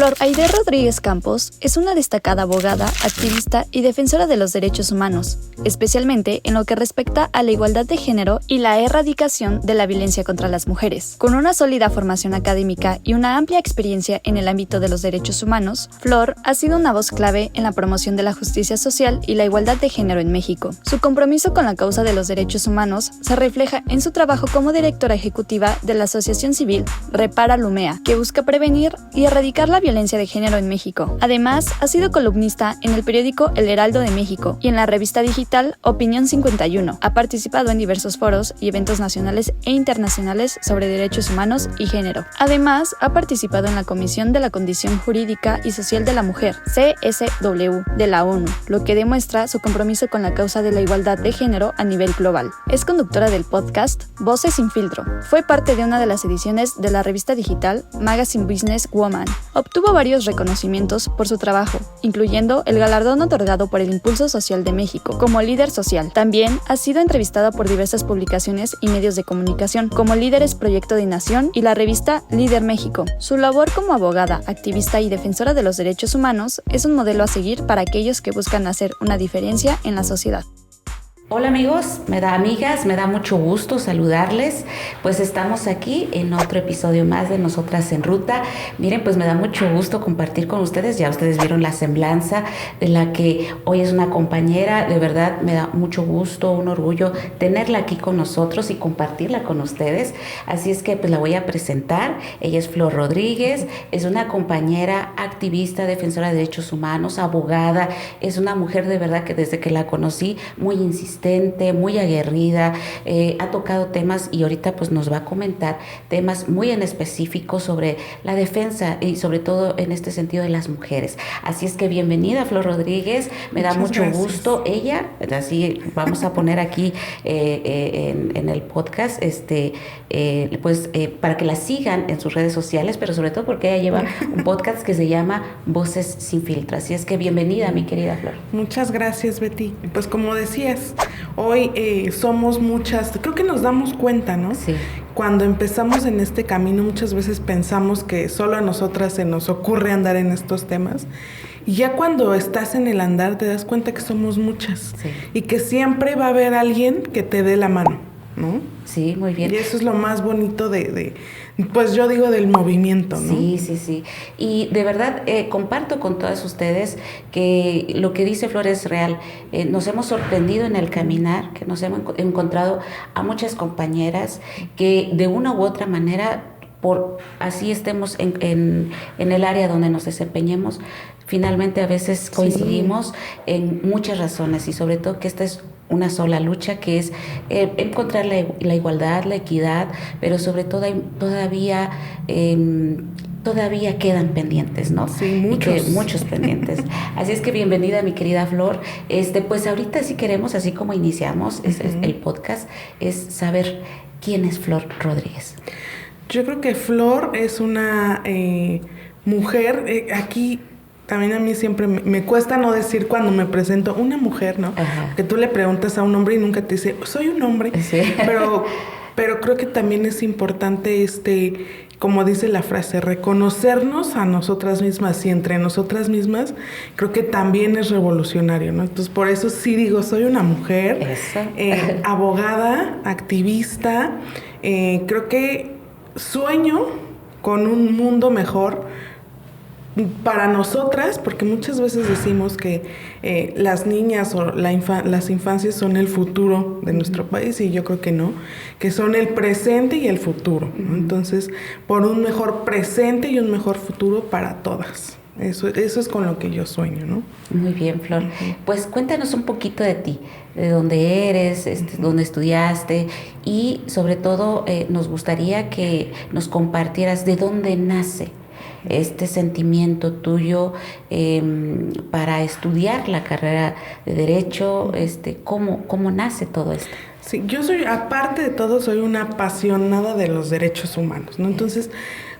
Flor Aide Rodríguez Campos es una destacada abogada, activista y defensora de los derechos humanos, especialmente en lo que respecta a la igualdad de género y la erradicación de la violencia contra las mujeres. Con una sólida formación académica y una amplia experiencia en el ámbito de los derechos humanos, Flor ha sido una voz clave en la promoción de la justicia social y la igualdad de género en México. Su compromiso con la causa de los derechos humanos se refleja en su trabajo como directora ejecutiva de la asociación civil Repara Lumea, que busca prevenir y erradicar la violencia de género en México. Además, ha sido columnista en el periódico El Heraldo de México y en la revista digital Opinión 51. Ha participado en diversos foros y eventos nacionales e internacionales sobre derechos humanos y género. Además, ha participado en la Comisión de la Condición Jurídica y Social de la Mujer, CSW, de la ONU, lo que demuestra su compromiso con la causa de la igualdad de género a nivel global. Es conductora del podcast Voces sin Filtro. Fue parte de una de las ediciones de la revista digital Magazine Business Woman. Obtuvo varios reconocimientos por su trabajo, incluyendo el galardón otorgado por el Impulso Social de México como líder social. También ha sido entrevistada por diversas publicaciones y medios de comunicación, como Líderes Proyecto de Nación y la revista Líder México. Su labor como abogada, activista y defensora de los derechos humanos es un modelo a seguir para aquellos que buscan hacer una diferencia en la sociedad. Hola amigos, me da mucho gusto saludarles, pues estamos aquí en otro episodio más de Nosotras en Ruta. Miren, pues me da mucho gusto compartir con ustedes, ya ustedes vieron la semblanza de la que hoy es una compañera, de verdad me da mucho gusto, un orgullo tenerla aquí con nosotros y compartirla con ustedes, así es que pues la voy a presentar. Ella es Flor Rodríguez, es una compañera activista, defensora de derechos humanos, abogada, es una mujer de verdad que desde que la conocí muy insistente, muy aguerrida, ha tocado temas y ahorita pues nos va a comentar temas muy en específico sobre la defensa y sobre todo en este sentido de las mujeres. Así es que bienvenida Flor Rodríguez, me da mucho gusto. Ella, así vamos a poner aquí en el podcast, para que la sigan en sus redes sociales, pero sobre todo porque ella lleva un podcast que se llama Voces sin Filtro. Así es que bienvenida mi querida Flor. Muchas gracias Betty. Pues como decías, hoy somos muchas, creo que nos damos cuenta, ¿no? Sí. Cuando empezamos en este camino muchas veces pensamos que solo a nosotras se nos ocurre andar en estos temas y ya cuando estás en el andar te das cuenta que somos muchas, sí, y que siempre va a haber alguien que te dé la mano, ¿no? Sí, muy bien. Y eso es lo más bonito pues yo digo del movimiento, ¿no? Sí. Y de verdad comparto con todas ustedes que lo que dice Flor es real. Nos hemos sorprendido en el caminar, que nos hemos encontrado a muchas compañeras que de una u otra manera, por así estemos en el área donde nos desempeñemos, finalmente a veces coincidimos en muchas razones y sobre todo que esta es una sola lucha, que es encontrar la igualdad, la equidad, pero sobre todo todavía quedan pendientes, ¿no? Sí, muchos pendientes. Así es que bienvenida mi querida Flor. Pues ahorita si queremos, así como iniciamos el podcast, es saber quién es Flor Rodríguez. Yo creo que Flor es una mujer, aquí también a mí siempre me cuesta no decir cuando me presento una mujer, ¿no? Ajá. Que tú le preguntas a un hombre y nunca te dice, soy un hombre. Sí. Pero creo que también es importante, como dice la frase, reconocernos a nosotras mismas y entre nosotras mismas, creo que también es revolucionario, ¿no? Entonces, por eso sí digo, soy una mujer, abogada, activista, creo que sueño con un mundo mejor para nosotras, porque muchas veces decimos que las niñas o las infancias son el futuro de nuestro país y yo creo que no, que son el presente y el futuro, ¿no? Entonces, por un mejor presente y un mejor futuro para todas. Eso es con lo que yo sueño, ¿no? Muy bien, Flor. Pues cuéntanos un poquito de ti, de dónde eres, dónde estudiaste y sobre todo nos gustaría que nos compartieras de dónde nace este sentimiento tuyo para estudiar la carrera de Derecho, ¿cómo nace todo esto? Sí, yo aparte de todo, soy una apasionada de los derechos humanos, ¿no? Entonces,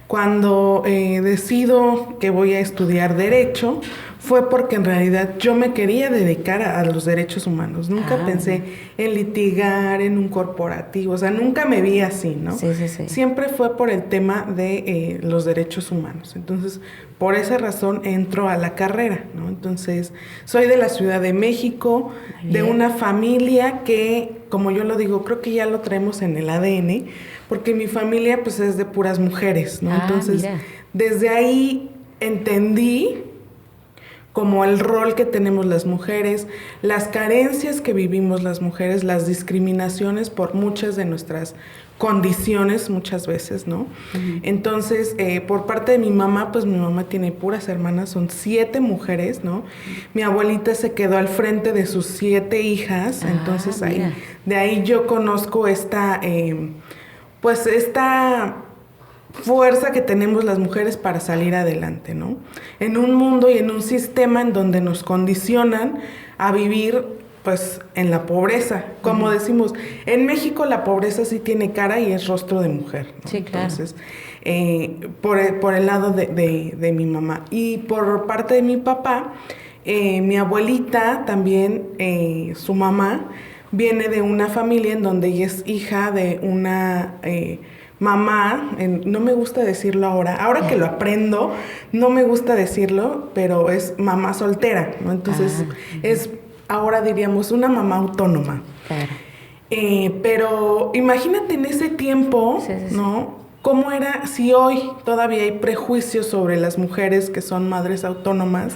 cuando decido que voy a estudiar Derecho, fue porque en realidad yo me quería dedicar a los derechos humanos. Nunca pensé en litigar, en un corporativo, o sea, nunca me vi así, ¿no? Sí. Siempre fue por el tema de los derechos humanos. Entonces, por esa razón entro a la carrera, ¿no? Entonces, soy de la Ciudad de México, de una familia que, como yo lo digo, creo que ya lo traemos en el ADN, porque mi familia pues es de puras mujeres, ¿no? Entonces, mira. Desde ahí entendí como el rol que tenemos las mujeres, las carencias que vivimos las mujeres, las discriminaciones por muchas de nuestras condiciones muchas veces, ¿no? Uh-huh. Entonces, por parte de mi mamá, pues mi mamá tiene puras hermanas, son 7 mujeres, ¿no? Mi abuelita se quedó al frente de sus 7 hijas, entonces de ahí yo conozco esta fuerza que tenemos las mujeres para salir adelante, ¿no? En un mundo y en un sistema en donde nos condicionan a vivir, pues, en la pobreza. Como decimos, en México la pobreza sí tiene cara y es rostro de mujer, ¿no? Sí, claro. Entonces, por el lado de mi mamá. Y por parte de mi papá, mi abuelita también, su mamá, viene de una familia en donde ella es hija de una mamá, no me gusta decirlo ahora que lo aprendo, no me gusta decirlo, pero es mamá soltera, ¿no? Entonces es, ahora diríamos, una mamá autónoma. Claro. Pero imagínate en ese tiempo, ¿no? ¿Cómo era si hoy todavía hay prejuicios sobre las mujeres que son madres autónomas?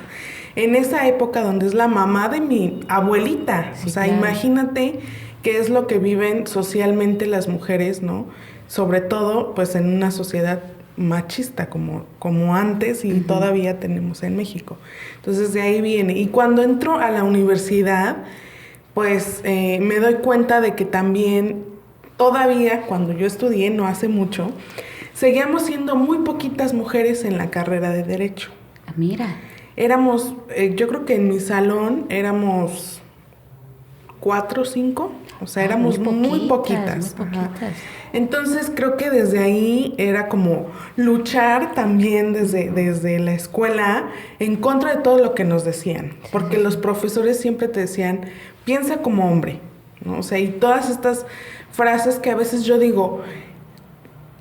En esa época donde es la mamá de mi abuelita, o sea, imagínate qué es lo que viven socialmente las mujeres, ¿no? Sobre todo, pues, en una sociedad machista como antes y todavía tenemos en México. Entonces, de ahí viene. Y cuando entro a la universidad, pues, me doy cuenta de que también, todavía, cuando yo estudié, no hace mucho, seguíamos siendo muy poquitas mujeres en la carrera de Derecho. Mira. Éramos, yo creo que en mi salón éramos 4 o 5, o sea, éramos muy poquitas. Entonces creo que desde ahí era como luchar también desde la escuela en contra de todo lo que nos decían, porque los profesores siempre te decían, piensa como hombre, ¿no? O sea, y todas estas frases que a veces yo digo,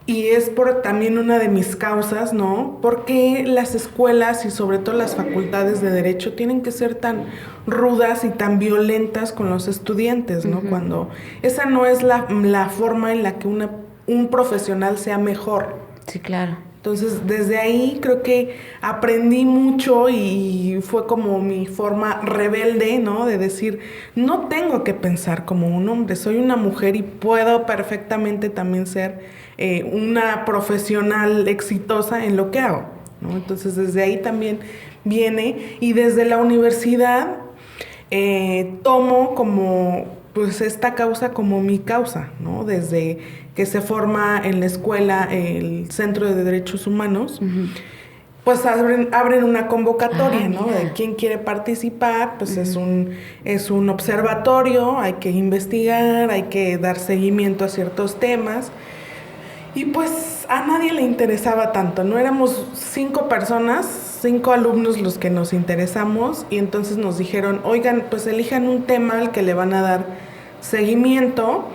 y es por también una de mis causas, ¿no? ¿Por qué las escuelas y sobre todo las facultades de Derecho tienen que ser tan rudas y tan violentas con los estudiantes, ¿no? Cuando esa no es la forma en la que un profesional sea mejor. Sí, claro. Entonces, desde ahí creo que aprendí mucho y fue como mi forma rebelde, ¿no? De decir, no tengo que pensar como un hombre, soy una mujer y puedo perfectamente también ser una profesional exitosa en lo que hago, ¿no? Entonces, desde ahí también viene, y desde la universidad tomo como, pues, esta causa como mi causa, ¿no? Desde que se forma en la escuela el Centro de Derechos Humanos, pues abren una convocatoria, ¿no? De quién quiere participar, pues es un observatorio, hay que investigar, hay que dar seguimiento a ciertos temas. Y pues a nadie le interesaba tanto, ¿no? Éramos 5 personas, 5 alumnos los que nos interesamos, y entonces nos dijeron, oigan, pues elijan un tema al que le van a dar seguimiento,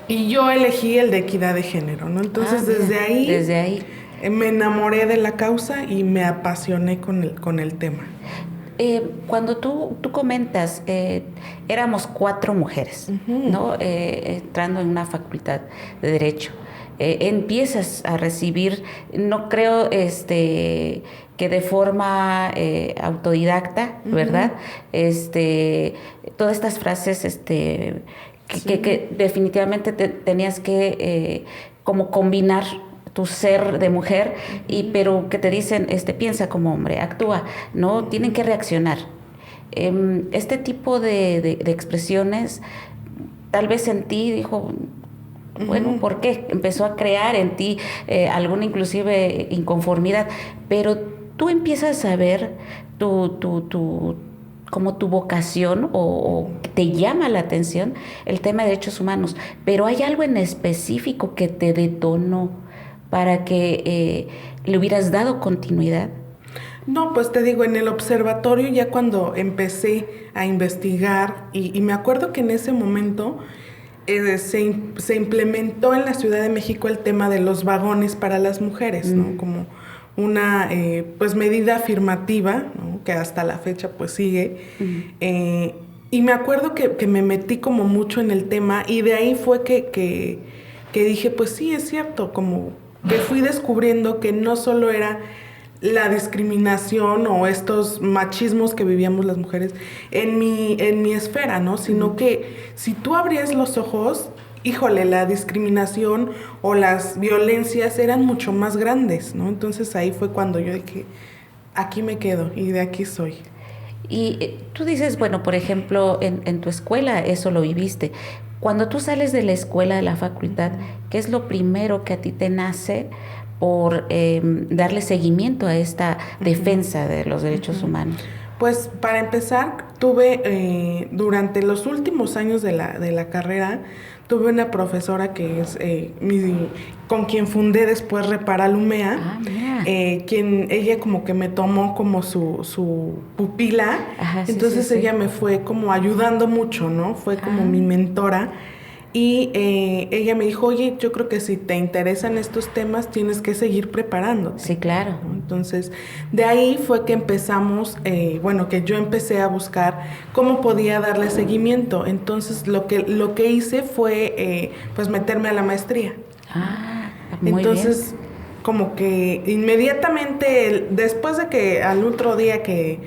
y yo elegí el de equidad de género, ¿no? Entonces desde ahí me enamoré de la causa y me apasioné con el tema. Cuando tú comentas, éramos 4 mujeres, ¿no? Entrando en una facultad de Derecho. Empiezas a recibir, no creo que de forma autodidacta, ¿verdad? Todas estas frases que definitivamente tenías que como combinar tu ser de mujer, pero que te dicen, piensa como hombre, actúa, ¿no? Tienen que reaccionar. Este tipo de expresiones, tal vez en ti dijo, bueno, ¿por qué? Empezó a crear en ti alguna inclusive inconformidad, pero tú empiezas a ver como tu vocación o te llama la atención el tema de derechos humanos, pero hay algo en específico que te detonó para que le hubieras dado continuidad. No, pues te digo, en el observatorio ya cuando empecé a investigar y me acuerdo que en ese momento se implementó en la Ciudad de México el tema de los vagones para las mujeres, ¿no? Como una pues medida afirmativa, ¿no? Que hasta la fecha pues sigue. Y me acuerdo que me metí como mucho en el tema y de ahí fue que dije, pues sí, es cierto, como que fui descubriendo que no solo era la discriminación o estos machismos que vivíamos las mujeres en mi esfera, ¿no? Sino que si tú abrías los ojos, híjole, la discriminación o las violencias eran mucho más grandes, ¿no? Entonces ahí fue cuando yo dije, aquí me quedo y de aquí soy. Y tú dices, bueno, por ejemplo, en tu escuela eso lo viviste. Cuando tú sales de la escuela, de la facultad, ¿qué es lo primero que a ti te nace por darle seguimiento a esta defensa de los derechos humanos? Pues para empezar, tuve durante los últimos años de la carrera, tuve una profesora que es con quien fundé después Repara-Lumea, ella como que me tomó como su pupila. Ajá, entonces ella me fue como ayudando mucho, ¿no? Fue como mi mentora. Y ella me dijo, oye, yo creo que si te interesan estos temas tienes que seguir preparándote. Sí, claro. Entonces, de ahí fue que empezamos, que yo empecé a buscar cómo podía darle seguimiento. Entonces, lo que hice fue, pues, meterme a la maestría. Muy Entonces, bien. Como que inmediatamente, después de que al otro día que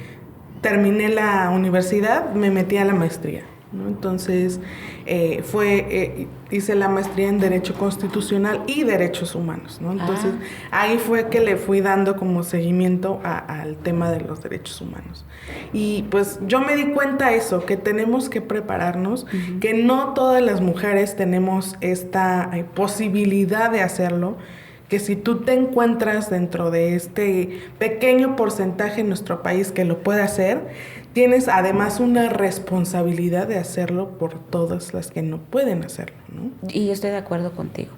terminé la universidad, me metí a la maestría, ¿no? Entonces, hice la maestría en Derecho Constitucional y Derechos Humanos, ¿no? Entonces, ahí fue que le fui dando como seguimiento al tema de los derechos humanos. Y pues yo me di cuenta eso, que tenemos que prepararnos, que no todas las mujeres tenemos esta posibilidad de hacerlo, que si tú te encuentras dentro de este pequeño porcentaje en nuestro país que lo puede hacer, tienes además una responsabilidad de hacerlo por todas las que no pueden hacerlo, ¿no? Y yo estoy de acuerdo contigo.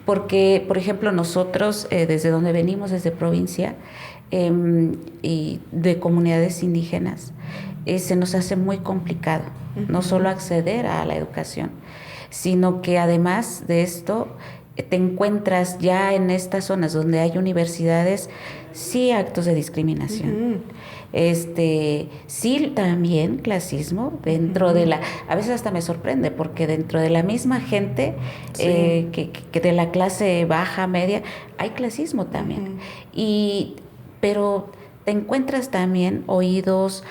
Porque, por ejemplo, nosotros, desde donde venimos, desde provincia y de comunidades indígenas, se nos hace muy complicado no solo acceder a la educación, sino que además de esto, te encuentras ya en estas zonas donde hay universidades, sí actos de discriminación. Sí también clasismo dentro de a veces hasta me sorprende porque dentro de la misma gente que de la clase baja, media, hay clasismo también. Pero te encuentras también oídos,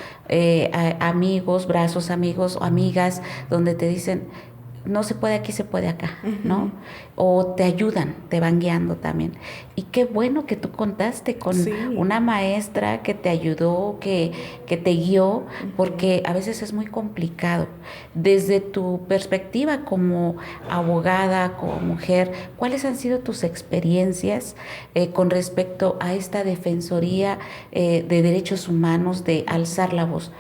amigos, brazos amigos o amigas donde te dicen, no se puede aquí, se puede acá, ¿no? O te ayudan, te van guiando también. Y qué bueno que tú contaste con una maestra que te ayudó, que te guió, porque a veces es muy complicado. Desde tu perspectiva como abogada, como mujer, ¿cuáles han sido tus experiencias con respecto a esta defensoría de derechos humanos, de alzar la voz?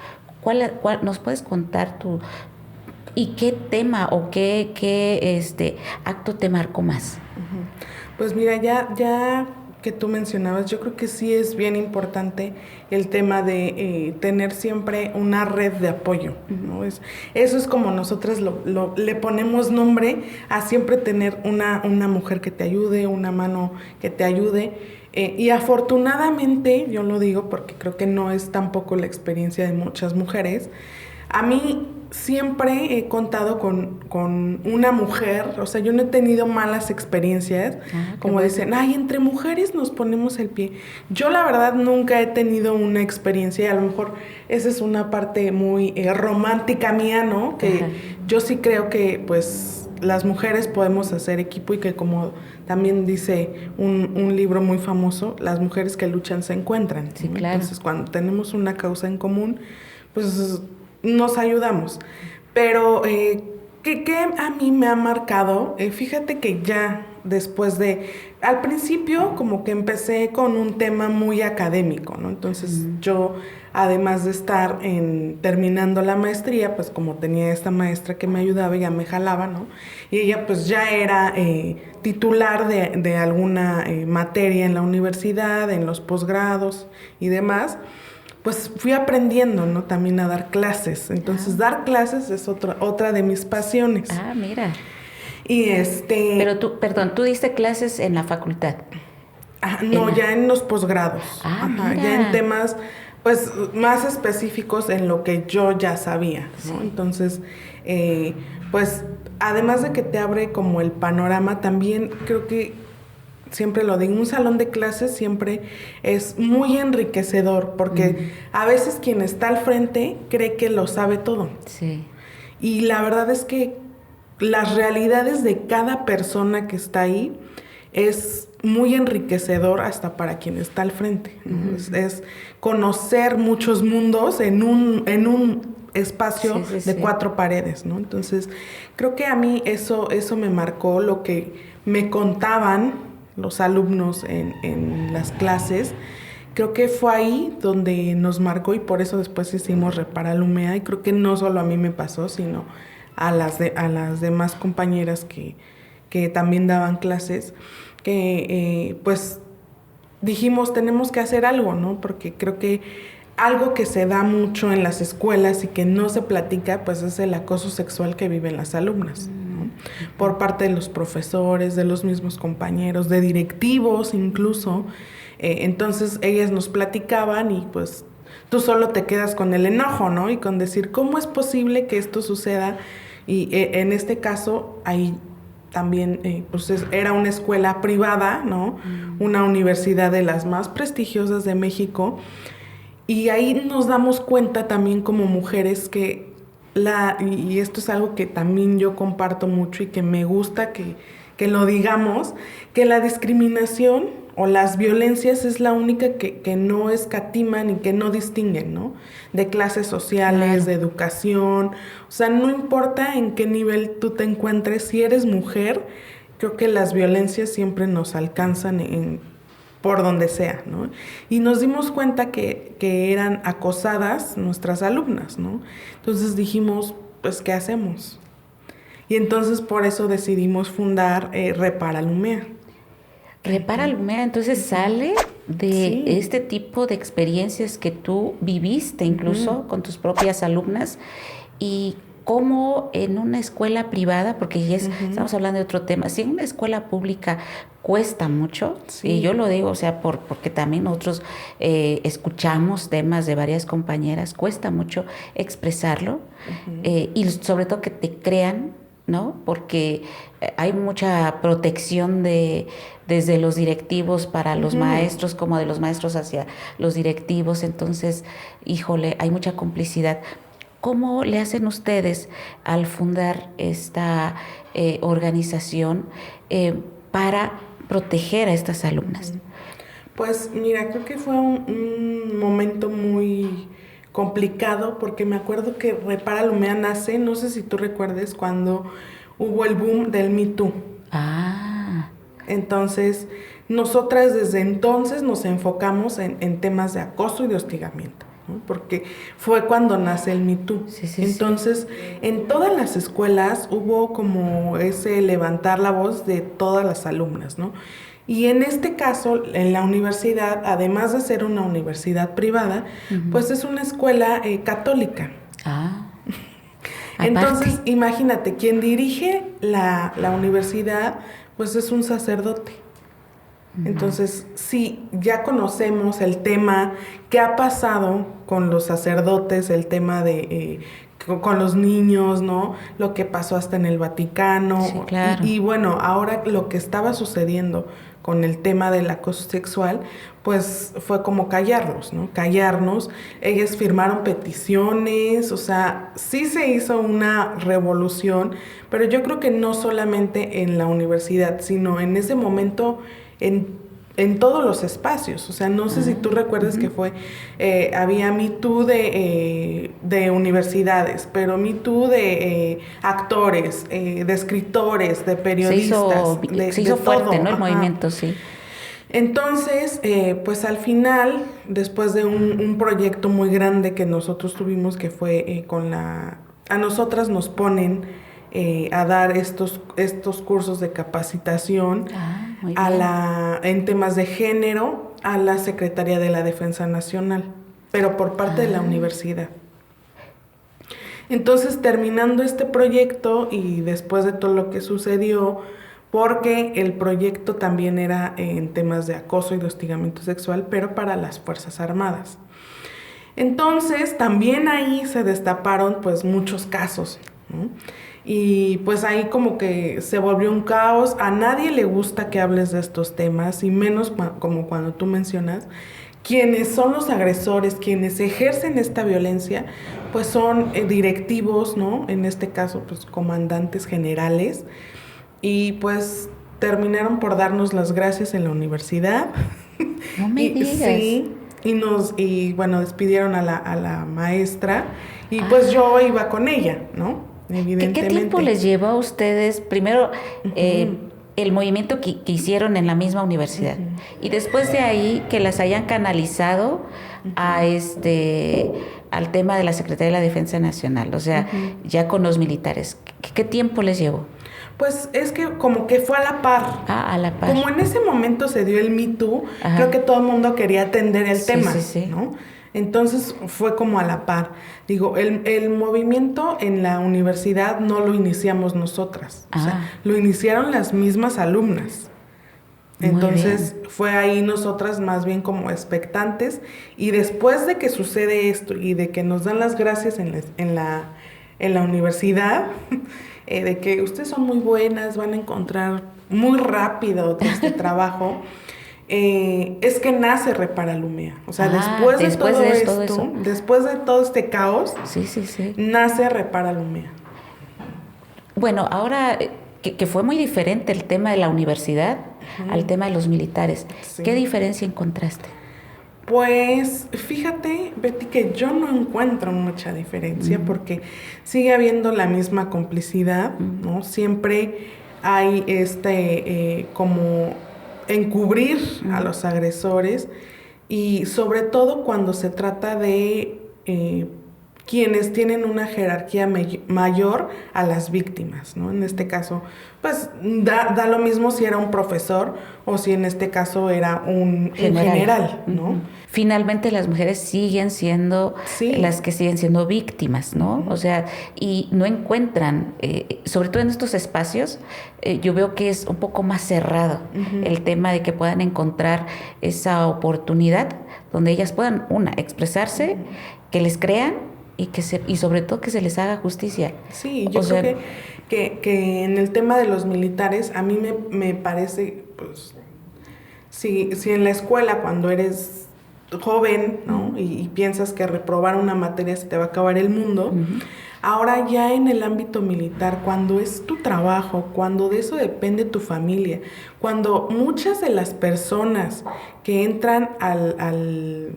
¿Nos puedes contar ¿y qué tema o qué acto te marcó más? Pues mira, ya que tú mencionabas, yo creo que sí es bien importante el tema de tener siempre una red de apoyo, ¿no? Eso es como nosotras le ponemos nombre a siempre tener una mujer que te ayude, una mano que te ayude. Y afortunadamente, yo lo digo porque creo que no es tampoco la experiencia de muchas mujeres, a mí siempre he contado con una mujer, o sea, yo no he tenido malas experiencias, como dicen, entre mujeres nos ponemos el pie. Yo la verdad nunca he tenido una experiencia, y a lo mejor esa es una parte muy romántica mía, ¿no? Que yo sí creo que pues las mujeres podemos hacer equipo y que como también dice un libro muy famoso, las mujeres que luchan se encuentran, ¿no? Sí, claro. Entonces cuando tenemos una causa en común, pues nos ayudamos. Pero, ¿qué ¿Qué a mí me ha marcado? Fíjate que ya después al principio como que empecé con un tema muy académico, ¿no? Entonces yo, además de estar terminando la maestría, pues como tenía esta maestra que me ayudaba, ella me jalaba, ¿no? Y ella pues ya era titular de alguna materia en la universidad, en los posgrados y demás. Pues fui aprendiendo, ¿no? También a dar clases. Entonces, dar clases es otra de mis pasiones. Ah, mira. Y Pero tú diste clases en la facultad. No, ya en los posgrados. Mira. Ya en temas, pues, más específicos en lo que yo ya sabía, ¿no? Sí. Entonces, pues, además de que te abre como el panorama, también creo que siempre lo digo, un salón de clases siempre es muy enriquecedor porque a veces quien está al frente cree que lo sabe todo. Sí. Y la verdad es que las realidades de cada persona que está ahí es muy enriquecedor hasta para quien está al frente, ¿no? Es conocer muchos mundos en un espacio de 4 paredes, ¿no? Entonces, creo que a mí eso me marcó, lo que me contaban los alumnos en las clases. Creo que fue ahí donde nos marcó y por eso después hicimos Repara Lumea, y creo que no solo a mí me pasó, sino a las demás compañeras que también daban clases, que pues dijimos tenemos que hacer algo, ¿no? Porque creo que algo que se da mucho en las escuelas y que no se platica, pues es el acoso sexual que viven las alumnas, ¿no? Por parte de los profesores, de los mismos compañeros, de directivos incluso. Entonces ellas nos platicaban y pues tú solo te quedas con el enojo, ¿no? Y con decir, ¿cómo es posible que esto suceda? Y en este caso, ahí también pues era una escuela privada, ¿no? Una universidad de las más prestigiosas de México. Y ahí nos damos cuenta también como mujeres que y esto es algo que también yo comparto mucho y que me gusta que lo digamos, que la discriminación o las violencias es la única que no escatiman y que no distinguen, ¿no? De clases sociales, de educación. O sea, no importa en qué nivel tú te encuentres, si eres mujer, creo que las violencias siempre nos alcanzan por donde sea, ¿no? Y nos dimos cuenta que eran acosadas nuestras alumnas, ¿no? Entonces dijimos, pues, ¿qué hacemos? Y entonces por eso decidimos fundar Repara Lumea. Repara Lumea, entonces sale de este tipo de experiencias que tú viviste incluso con tus propias alumnas, y cómo en una escuela privada, porque ya estamos hablando de otro tema, si en una escuela pública cuesta mucho, y yo lo digo, o sea, porque también nosotros escuchamos temas de varias compañeras, cuesta mucho expresarlo, y sobre todo que te crean, ¿no? Porque hay mucha protección desde los directivos para los maestros, como de los maestros hacia los directivos. Entonces, híjole, hay mucha complicidad. ¿Cómo le hacen ustedes al fundar esta organización para proteger a estas alumnas? Pues mira, creo que fue un momento muy complicado, porque me acuerdo que Repara Lumea nace, no sé si tú recuerdes, cuando hubo el boom del Me Too. Entonces, nosotras desde entonces nos enfocamos en temas de acoso y de hostigamiento, ¿no? Porque fue cuando nace el Me Too. Entonces, en todas las escuelas hubo como ese levantar la voz de todas las alumnas, ¿no? Y en este caso, en la universidad, además de ser una universidad privada, pues es una escuela católica. Entonces, imagínate, quien dirige la universidad, pues es un sacerdote. Entonces, sí, ya conocemos el tema que ha pasado con los sacerdotes, el tema de con los niños, ¿no? Lo que pasó hasta en el Vaticano. Sí, claro. Y bueno, ahora lo que estaba sucediendo con el tema del acoso sexual, pues fue como callarlos, ¿no? Callarnos. Ellas firmaron peticiones, o sea, sí se hizo una revolución, pero yo creo que no solamente en la universidad, sino en ese momento en en todos los espacios. O sea, no sé si tú recuerdas que fue, había Me Too de universidades, pero Me Too de actores, de escritores, de periodistas. Se hizo fuerte, todo, ¿no? El movimiento, sí. Entonces, pues al final, después de un proyecto muy grande que nosotros tuvimos, que fue a nosotras nos ponen a dar estos cursos de capacitación en temas de género a la Secretaría de la Defensa Nacional, pero por parte de la universidad. Entonces, terminando este proyecto y después de todo lo que sucedió, porque el proyecto también era en temas de acoso y de hostigamiento sexual, pero para las Fuerzas Armadas. Entonces, también ahí se destaparon pues muchos casos, ¿no? Y pues ahí como que se volvió un caos. A nadie le gusta que hables de estos temas, y menos como cuando tú mencionas, quienes son los agresores, quienes ejercen esta violencia, pues son directivos, ¿no? En este caso, pues comandantes generales. Y pues terminaron por darnos las gracias en la universidad. No me digas. Sí, y bueno, despidieron a la maestra, y pues yo iba con ella, ¿no? Evidentemente. ¿Qué tiempo les llevó a ustedes, primero, el movimiento que hicieron en la misma universidad, y después de ahí que las hayan canalizado al tema de la Secretaría de la Defensa Nacional, o sea, ya con los militares? ¿Qué tiempo les llevó? Pues es que como que fue a la par. A la par. Como en ese momento se dio el Me Too, creo que todo el mundo quería atender el tema, ¿no? Entonces fue como a la par. Digo, el movimiento en la universidad no lo iniciamos nosotras. O sea, lo iniciaron las mismas alumnas. Entonces fue ahí nosotras más bien como expectantes, y después de que sucede esto y de que nos dan las gracias en la universidad, de que ustedes son muy buenas, van a encontrar muy rápido este trabajo, es que nace Repara Lumea. O sea, después de todo esto, después de todo este caos, nace Repara Lumea. Bueno, ahora que fue muy diferente el tema de la universidad al tema de los militares. Sí. ¿Qué diferencia encontraste? Pues fíjate, Betty, que yo no encuentro mucha diferencia, porque sigue habiendo la misma complicidad, ¿no? Siempre hay como encubrir a los agresores, y sobre todo cuando se trata de quienes tienen una jerarquía mayor a las víctimas, ¿no? En este caso, pues da lo mismo si era un profesor o si en este caso era un general, ¿no? Finalmente las mujeres siguen siendo las que siguen siendo víctimas, ¿no? O sea, y no encuentran, sobre todo en estos espacios, yo veo que es un poco más cerrado el tema de que puedan encontrar esa oportunidad donde ellas puedan, expresarse, que les crean, y sobre todo que se les haga justicia. Sí, yo creo que en el tema de los militares, a mí me parece, pues, si en la escuela cuando eres joven, ¿no? y piensas que reprobar una materia se te va a acabar el mundo, ahora ya en el ámbito militar, cuando es tu trabajo, cuando de eso depende tu familia, cuando muchas de las personas que entran al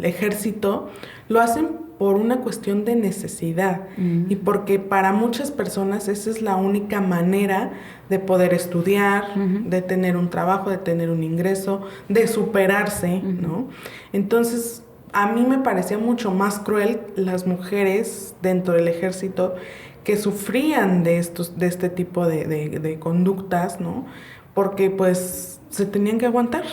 ejército lo hacen por una cuestión de necesidad, y porque para muchas personas esa es la única manera de poder estudiar, de tener un trabajo, de tener un ingreso, de superarse, ¿no? Entonces, a mí me parecía mucho más cruel las mujeres dentro del ejército que sufrían de este tipo de conductas, ¿no? Porque pues se tenían que aguantar.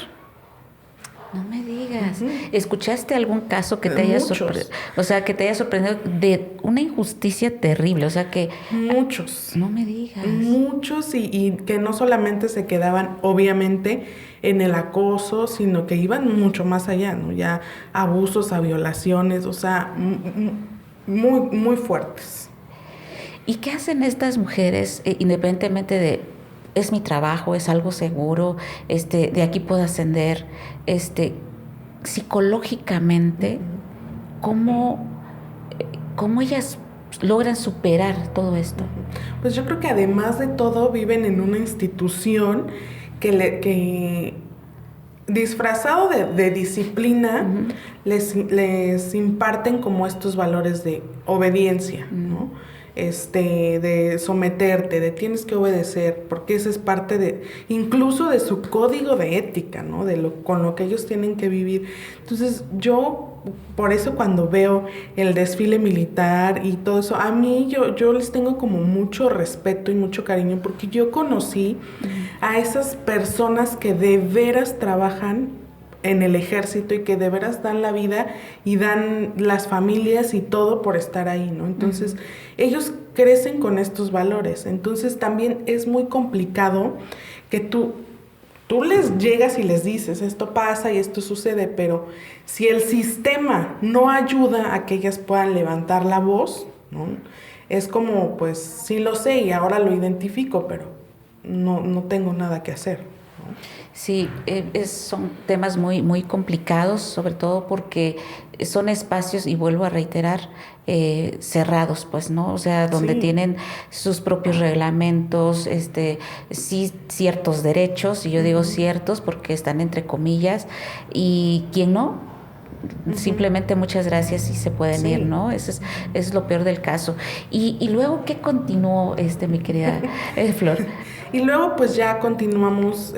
No me digas. ¿Escuchaste algún caso que te haya sorprendido? O sea, que te haya sorprendido de una injusticia terrible. O sea, que... Muchos. No me digas. Muchos, y que no solamente se quedaban, obviamente, en el acoso, sino que iban mucho más allá, ¿no? Ya abusos, a violaciones, o sea, muy, muy fuertes. ¿Y qué hacen estas mujeres, independientemente de... es mi trabajo, es algo seguro, de aquí puedo ascender, psicológicamente, ¿cómo ellas logran superar todo esto? Pues yo creo que además de todo viven en una institución que disfrazado de disciplina, les imparten como estos valores de obediencia, ¿no? De someterte, de tienes que obedecer, porque esa es parte incluso de su código de ética, ¿no? Con lo que ellos tienen que vivir. Entonces, por eso cuando veo el desfile militar y todo eso, a mí yo les tengo como mucho respeto y mucho cariño, porque yo conocí a esas personas que de veras trabajan en el ejército y que de veras dan la vida y dan las familias y todo por estar ahí, ¿no? Entonces, ellos crecen con estos valores. Entonces, también es muy complicado que tú les llegas y les dices, esto pasa y esto sucede, pero si el sistema no ayuda a que ellas puedan levantar la voz, ¿no? Es como, pues, sí lo sé y ahora lo identifico, pero no tengo nada que hacer, ¿no? Sí, son temas muy, muy complicados, sobre todo porque son espacios, y vuelvo a reiterar, cerrados, pues, ¿no? O sea, donde tienen sus propios reglamentos, sí, ciertos derechos, y yo digo ciertos porque están entre comillas, y quien no, simplemente muchas gracias y se pueden ir, ¿no? Eso es lo peor del caso. Y luego, ¿qué continuó, mi querida Flor? Y luego, pues ya continuamos,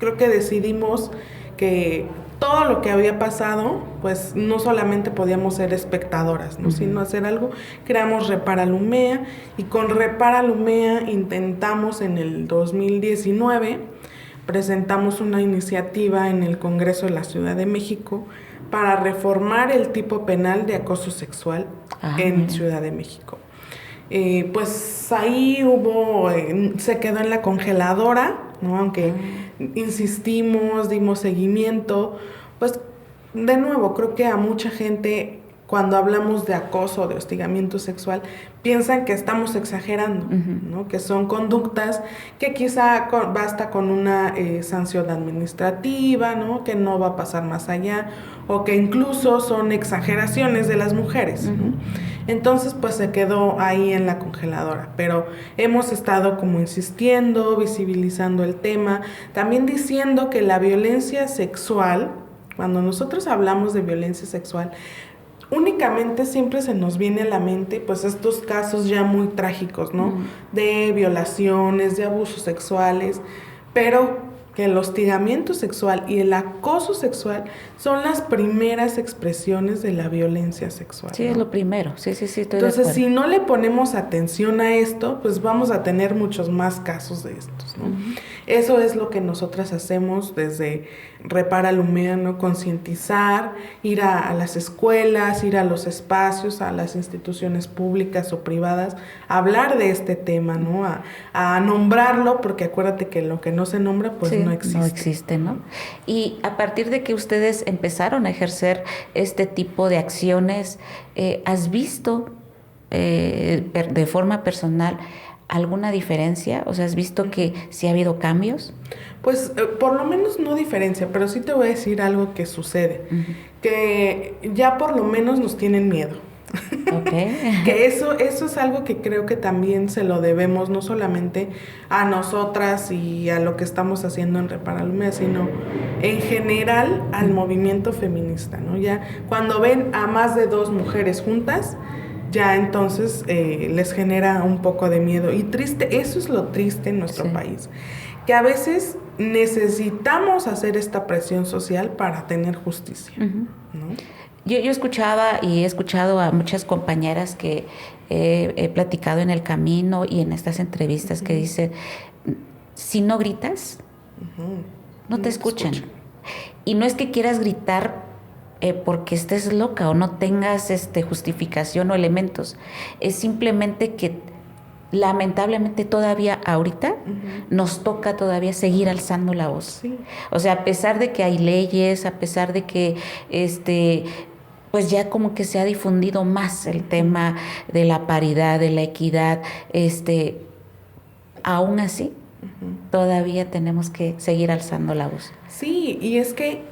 creo que decidimos que todo lo que había pasado, pues no solamente podíamos ser espectadoras, ¿no? Sino hacer algo. Creamos Repara Lumea, y con Repara Lumea intentamos en el 2019, presentamos una iniciativa en el Congreso de la Ciudad de México para reformar el tipo penal de acoso sexual en Ciudad de México. Pues ahí se quedó en la congeladora, ¿no? Aunque insistimos, dimos seguimiento, pues de nuevo, creo que a mucha gente cuando hablamos de acoso, de hostigamiento sexual, piensan que estamos exagerando, ¿no? Que son conductas que quizá basta con una sanción administrativa, ¿no? Que no va a pasar más allá, o que incluso son exageraciones de las mujeres, ¿no? Entonces, pues se quedó ahí en la congeladora, pero hemos estado como insistiendo, visibilizando el tema, también diciendo que la violencia sexual, cuando nosotros hablamos de violencia sexual, únicamente siempre se nos viene a la mente pues estos casos ya muy trágicos, ¿no? De violaciones, de abusos sexuales, pero que el hostigamiento sexual y el acoso sexual son las primeras expresiones de la violencia sexual, Sí, ¿no? es lo primero, sí, estoy de Entonces, acuerdo. si no le ponemos atención a esto, pues vamos a tener muchos más casos de estos, ¿no? Eso es lo que nosotras hacemos desde Repara Lumea, ¿no? Concientizar, ir a las escuelas, ir a los espacios, a las instituciones públicas o privadas, hablar de este tema, ¿no? A nombrarlo, porque acuérdate que lo que no se nombra, pues no existe. No existe, ¿no? Y a partir de que ustedes empezaron a ejercer este tipo de acciones, ¿has visto de forma personal alguna diferencia? O sea, ¿has visto que sí ha habido cambios? Pues por lo menos no diferencia, pero sí te voy a decir algo que sucede, que ya por lo menos nos tienen miedo. Okay. Que eso es algo que creo que también se lo debemos no solamente a nosotras y a lo que estamos haciendo en Repara Lumea, sino en general al movimiento feminista, ¿no? Ya cuando ven a más de 2 mujeres juntas, ya entonces les genera un poco de miedo. Y triste, eso es lo triste en nuestro país, que a veces necesitamos hacer esta presión social para tener justicia, ¿no? Yo escuchaba y he escuchado a muchas compañeras que he platicado en el camino y en estas entrevistas que dicen, si no gritas, no te escuchan. Y no es que quieras gritar porque estés loca o no tengas justificación o elementos. Es simplemente que lamentablemente todavía ahorita nos toca todavía seguir alzando la voz. Sí. O sea, a pesar de que hay leyes, a pesar de que pues ya como que se ha difundido más el tema de la paridad, de la equidad, aún así todavía tenemos que seguir alzando la voz. Sí, y es que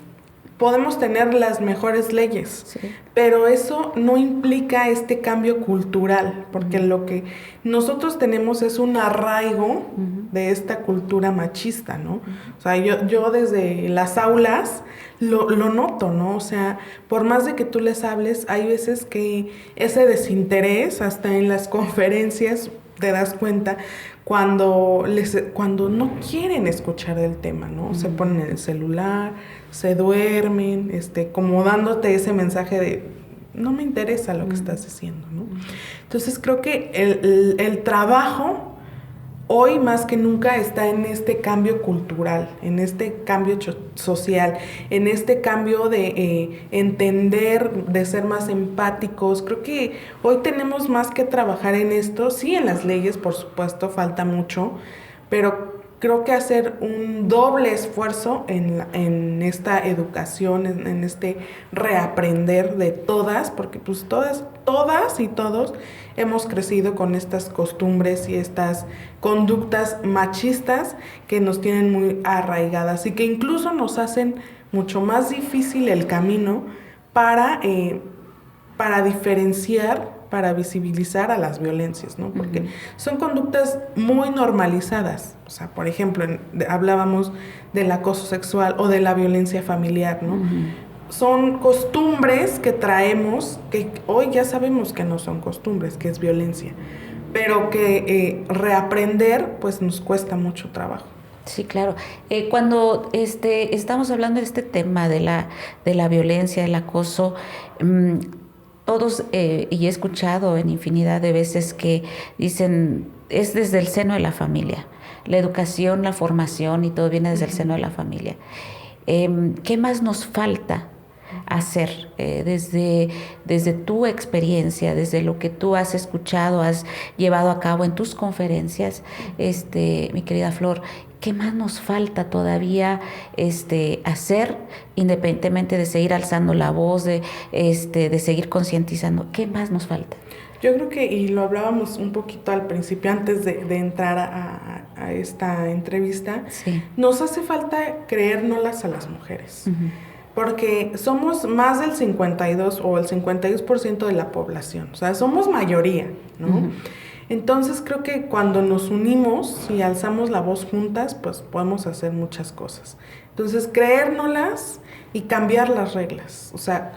podemos tener las mejores leyes, Sí. pero eso no implica este cambio cultural, porque lo que nosotros tenemos es un arraigo de esta cultura machista, ¿no? O sea, yo desde las aulas lo noto, ¿no? O sea, por más de que tú les hables, hay veces que ese desinterés, hasta en las conferencias, te das cuenta cuando no quieren escuchar el tema, ¿no? Se ponen en el celular, se duermen, como dándote ese mensaje de no me interesa lo que estás diciendo, ¿no? Entonces creo que el trabajo hoy más que nunca está en este cambio cultural, en este cambio social, en este cambio de entender, de ser más empáticos. Creo que hoy tenemos más que trabajar en esto. Sí, en las leyes, por supuesto, falta mucho, pero creo que hacer un doble esfuerzo en esta educación, en este reaprender de todas, porque pues todas y todos hemos crecido con estas costumbres y estas conductas machistas que nos tienen muy arraigadas y que incluso nos hacen mucho más difícil el camino para diferenciar, para visibilizar a las violencias, ¿no? Porque son conductas muy normalizadas. O sea, por ejemplo, hablábamos del acoso sexual o de la violencia familiar, ¿no? Son costumbres que traemos, que hoy ya sabemos que no son costumbres, que es violencia, pero que reaprender, pues nos cuesta mucho trabajo. Sí, claro. Cuando estamos hablando de este tema de la violencia, del acoso, todos, y he escuchado en infinidad de veces que dicen, es desde el seno de la familia. La educación, la formación y todo viene desde el seno de la familia. ¿Qué más nos falta hacer desde tu experiencia, desde lo que tú has escuchado, has llevado a cabo en tus conferencias, mi querida Flor? ¿Qué más nos falta todavía hacer, independientemente de seguir alzando la voz, de seguir concientizando? ¿Qué más nos falta? Yo creo que, y lo hablábamos un poquito al principio, antes de entrar a esta entrevista, sí, nos hace falta creérnoslas a las mujeres. Porque somos más del 52 o el 52% de la población, o sea, somos mayoría, ¿no? Entonces creo que cuando nos unimos y alzamos la voz juntas, pues podemos hacer muchas cosas. Entonces creérnoslas y cambiar las reglas, o sea,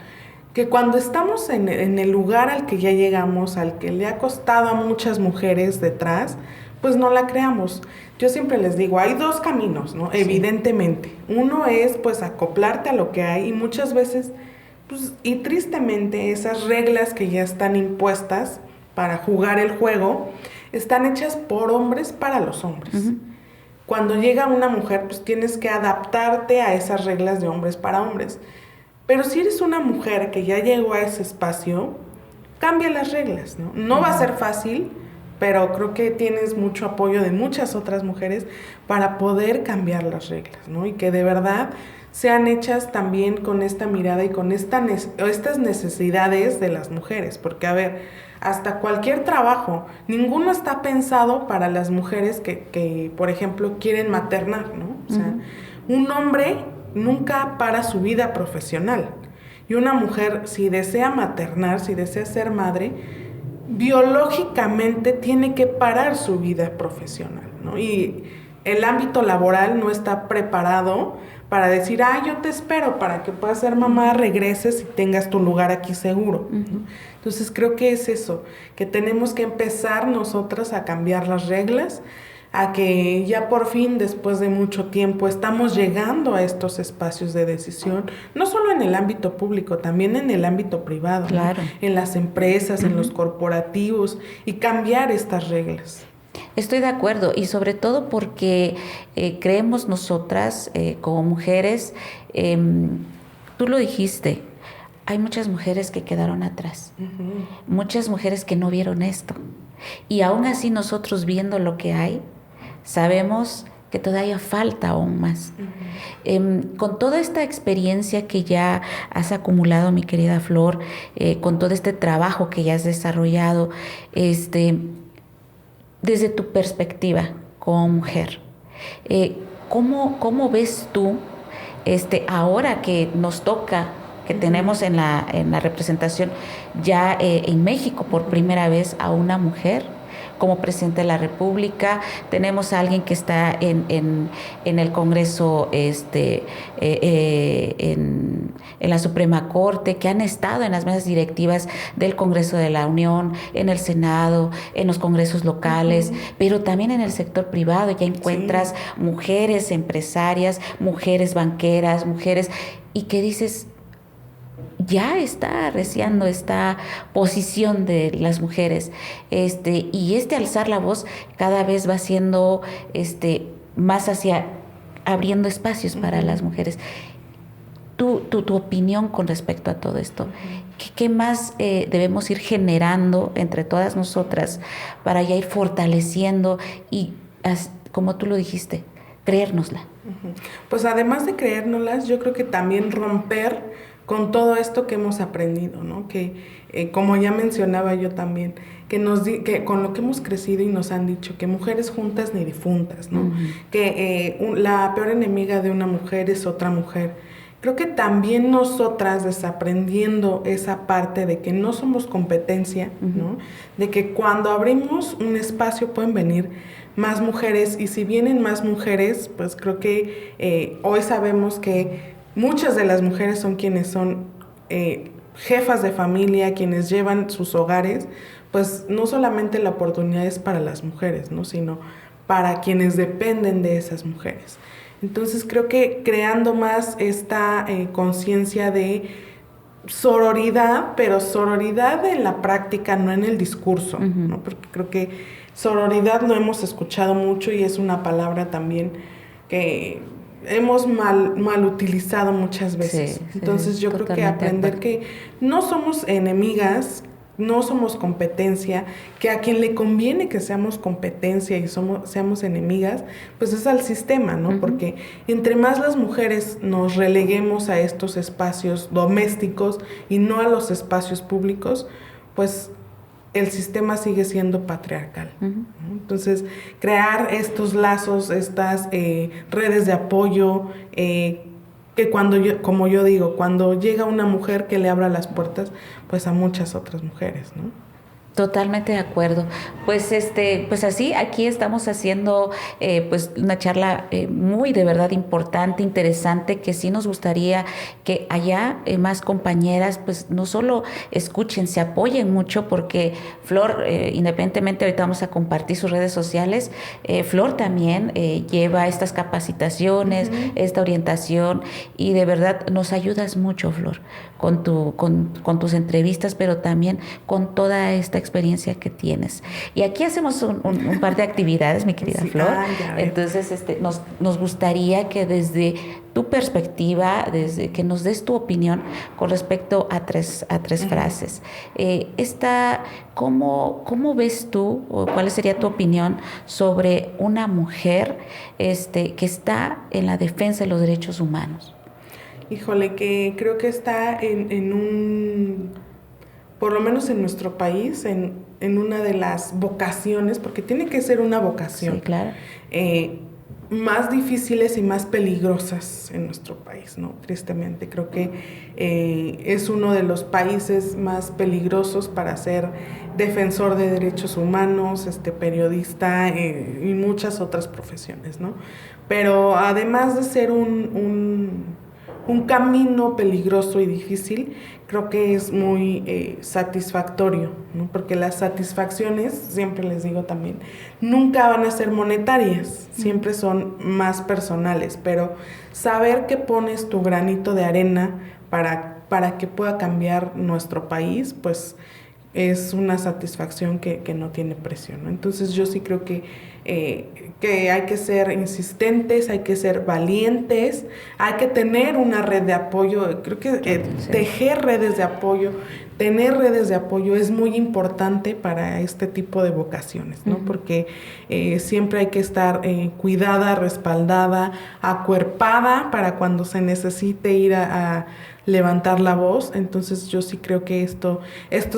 que cuando estamos en el lugar al que ya llegamos, al que le ha costado a muchas mujeres detrás, pues no la creamos. Yo siempre les digo, hay dos caminos, ¿no? Sí. Evidentemente. Uno es, pues, acoplarte a lo que hay y muchas veces, pues, y tristemente, esas reglas que ya están impuestas para jugar el juego, están hechas por hombres para los hombres. Cuando llega una mujer, pues, tienes que adaptarte a esas reglas de hombres para hombres. Pero si eres una mujer que ya llegó a ese espacio, cambia las reglas, ¿no? No va a ser fácil, pero creo que tienes mucho apoyo de muchas otras mujeres para poder cambiar las reglas, ¿no? Y que de verdad sean hechas también con esta mirada y con estas necesidades de las mujeres. Porque, a ver, hasta cualquier trabajo, ninguno está pensado para las mujeres que por ejemplo, quieren maternar, ¿no? O sea, un hombre nunca para su vida profesional. Y una mujer, si desea maternar, si desea ser madre, biológicamente tiene que parar su vida profesional, ¿no? Y el ámbito laboral no está preparado para decir, yo te espero para que puedas ser mamá, regreses y tengas tu lugar aquí seguro, ¿no? Entonces creo que es eso, que tenemos que empezar nosotras a cambiar las reglas, a que ya por fin, después de mucho tiempo, estamos llegando a estos espacios de decisión, no solo en el ámbito público, también en el ámbito privado, claro, ¿no? En las empresas, en los corporativos, y cambiar estas reglas. Estoy de acuerdo, y sobre todo porque creemos nosotras como mujeres, tú lo dijiste, hay muchas mujeres que quedaron atrás, muchas mujeres que no vieron esto, y aún así nosotros viendo lo que hay, sabemos que todavía falta aún más. Con toda esta experiencia que ya has acumulado, mi querida Flor, con todo este trabajo que ya has desarrollado, desde tu perspectiva como mujer, ¿cómo ves tú ahora que nos toca, que tenemos en la representación ya en México por primera vez a una mujer como presidente de la República, tenemos a alguien que está en el Congreso, en la Suprema Corte, que han estado en las mesas directivas del Congreso de la Unión, en el Senado, en los congresos locales, pero también en el sector privado. Ya encuentras mujeres empresarias, mujeres banqueras, mujeres, y que dices, ya está arreciando esta posición de las mujeres, y alzar la voz cada vez va siendo más hacia abriendo espacios para las mujeres. Tu opinión con respecto a todo esto, ¿qué más debemos ir generando entre todas nosotras para ya ir fortaleciendo y, como tú lo dijiste, creérnosla? Pues además de creérnoslas, yo creo que también romper con todo esto que hemos aprendido, ¿no? Que como ya mencionaba yo también, que con lo que hemos crecido y nos han dicho que mujeres juntas ni difuntas, ¿no? Que la peor enemiga de una mujer es otra mujer. Creo que también nosotras, desaprendiendo esa parte de que no somos competencia, ¿no? De que cuando abrimos un espacio pueden venir más mujeres, y si vienen más mujeres, pues creo que hoy sabemos que muchas de las mujeres son quienes son jefas de familia, quienes llevan sus hogares, pues no solamente la oportunidad es para las mujeres, ¿no? Sino para quienes dependen de esas mujeres. Entonces creo que creando más esta conciencia de sororidad, pero sororidad en la práctica, no en el discurso, ¿no? Porque creo que sororidad lo hemos escuchado mucho y es una palabra también que hemos mal utilizado muchas veces. Entonces yo creo que aprender que no somos enemigas, no somos competencia, que a quien le conviene que seamos competencia y seamos enemigas, pues es al sistema, ¿no? Porque entre más las mujeres nos releguemos a estos espacios domésticos y no a los espacios públicos, pues el sistema sigue siendo patriarcal, ¿no? Entonces, crear estos lazos, estas redes de apoyo, que como yo digo, cuando llega una mujer, que le abra las puertas pues a muchas otras mujeres, ¿no? Totalmente de acuerdo. Pues pues así, aquí estamos haciendo pues una charla muy de verdad importante, interesante, que sí nos gustaría que haya más compañeras, pues no solo escuchen, se apoyen mucho, porque Flor, independientemente, ahorita vamos a compartir sus redes sociales, Flor también lleva estas capacitaciones, esta orientación, y de verdad nos ayudas mucho, Flor, con tus entrevistas, pero también con toda esta experiencia que tienes. Y aquí hacemos un par de actividades, mi querida Flor. Entonces, nos gustaría que desde tu perspectiva, desde que nos des tu opinión con respecto a tres frases. ¿Cómo ves tú, o cuál sería tu opinión sobre una mujer que está en la defensa de los derechos humanos? Híjole, que creo que está por lo menos en nuestro país, en una de las vocaciones, porque tiene que ser una vocación, sí, claro, más difíciles y más peligrosas en nuestro país, ¿no? Tristemente, creo que es uno de los países más peligrosos para ser defensor de derechos humanos, periodista y muchas otras profesiones, ¿no? Pero además de ser un camino peligroso y difícil, creo que es muy satisfactorio, ¿no? Porque las satisfacciones, siempre les digo también, nunca van a ser monetarias, siempre son más personales, pero saber que pones tu granito de arena para que pueda cambiar nuestro país, pues es una satisfacción que no tiene precio, ¿no? Entonces yo sí creo que hay que ser insistentes, hay que ser valientes, hay que tener una red de apoyo. Creo que tejer redes de apoyo, tener redes de apoyo es muy importante para este tipo de vocaciones, ¿no? Porque siempre hay que estar cuidada, respaldada, acuerpada para cuando se necesite ir a levantar la voz. Entonces yo sí creo que esto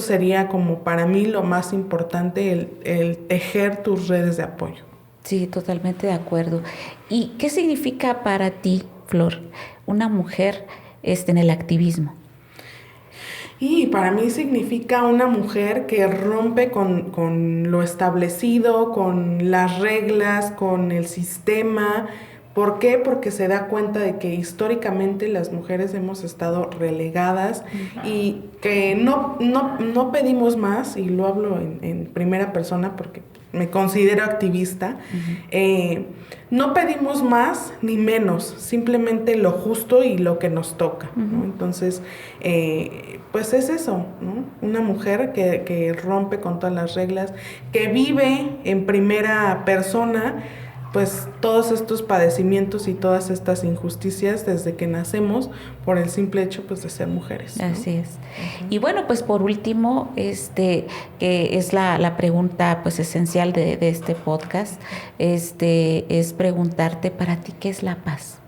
sería como para mí lo más importante, el tejer tus redes de apoyo. Sí, totalmente de acuerdo. ¿Y qué significa para ti Flor, una mujer en el activismo? Y para mí significa una mujer que rompe con lo establecido, con las reglas, con el sistema. ¿Por qué? Porque se da cuenta de que históricamente las mujeres hemos estado relegadas y que no pedimos más, y lo hablo en primera persona porque me considero activista. No pedimos más ni menos, simplemente lo justo y lo que nos toca, ¿no? Entonces, pues es eso, ¿no? Una mujer que rompe con todas las reglas, que vive en primera persona pues todos estos padecimientos y todas estas injusticias desde que nacemos por el simple hecho pues de ser mujeres, ¿no? Así es. Y bueno, pues por último, que es la pregunta pues esencial de este podcast, es preguntarte para ti, ¿qué es la paz?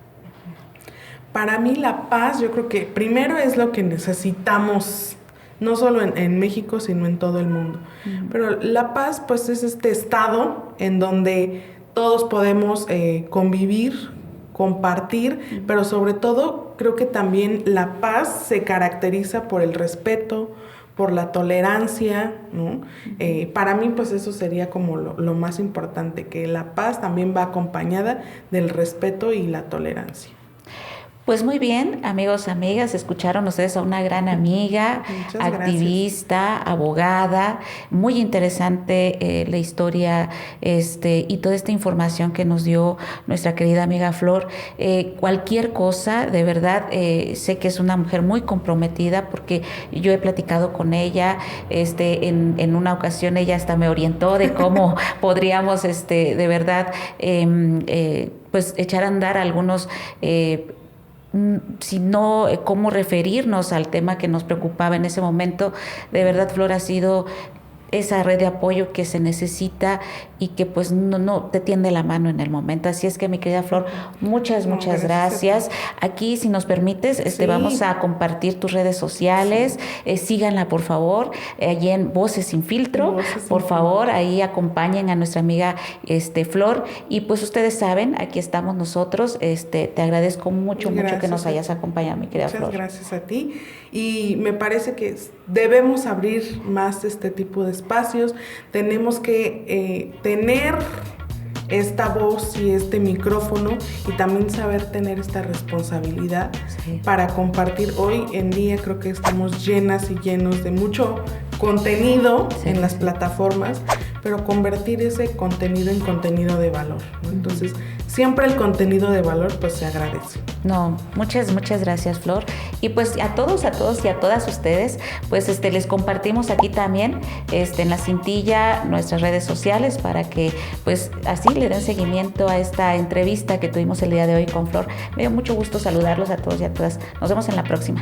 Para mí la paz, yo creo que primero es lo que necesitamos, no solo en México, sino en todo el mundo. Pero la paz pues es este estado en donde todos podemos convivir, compartir, pero sobre todo creo que también la paz se caracteriza por el respeto, por la tolerancia, ¿no? Para mí pues eso sería como lo más importante, que la paz también va acompañada del respeto y la tolerancia. Pues muy bien, amigos, amigas, escucharon ustedes a una gran amiga, activista, abogada, muy interesante la historia y toda esta información que nos dio nuestra querida amiga Flor. Cualquier cosa, de verdad, sé que es una mujer muy comprometida porque yo he platicado con ella, en una ocasión ella hasta me orientó de cómo podríamos, de verdad, pues echar a andar algunos sino cómo referirnos al tema que nos preocupaba en ese momento. De verdad, Flor, ha sido esa red de apoyo que se necesita y que pues no te tiende la mano en el momento. Así es que, mi querida Flor, muchas gracias. Aquí, si nos permites, sí, vamos a compartir tus redes sociales. Sí. Síganla, por favor, allí en Voces Sin Filtro. Por favor, ahí acompañen a nuestra amiga Flor. Y pues ustedes saben, aquí estamos nosotros. Te agradezco mucho que nos hayas acompañado, mi querida Flor. Muchas gracias a ti. Y me parece que debemos abrir más este tipo de espacios. Tenemos que tener esta voz y este micrófono y también saber tener esta responsabilidad para compartir. Hoy en día creo que estamos llenas y llenos de mucho contenido en las plataformas, pero convertir ese contenido en contenido de valor, ¿no? Entonces, siempre el contenido de valor pues se agradece. No, muchas gracias, Flor. Y pues a todos y a todas ustedes, pues les compartimos aquí también en la cintilla nuestras redes sociales para que pues así le den seguimiento a esta entrevista que tuvimos el día de hoy con Flor. Me dio mucho gusto saludarlos a todos y a todas. Nos vemos en la próxima.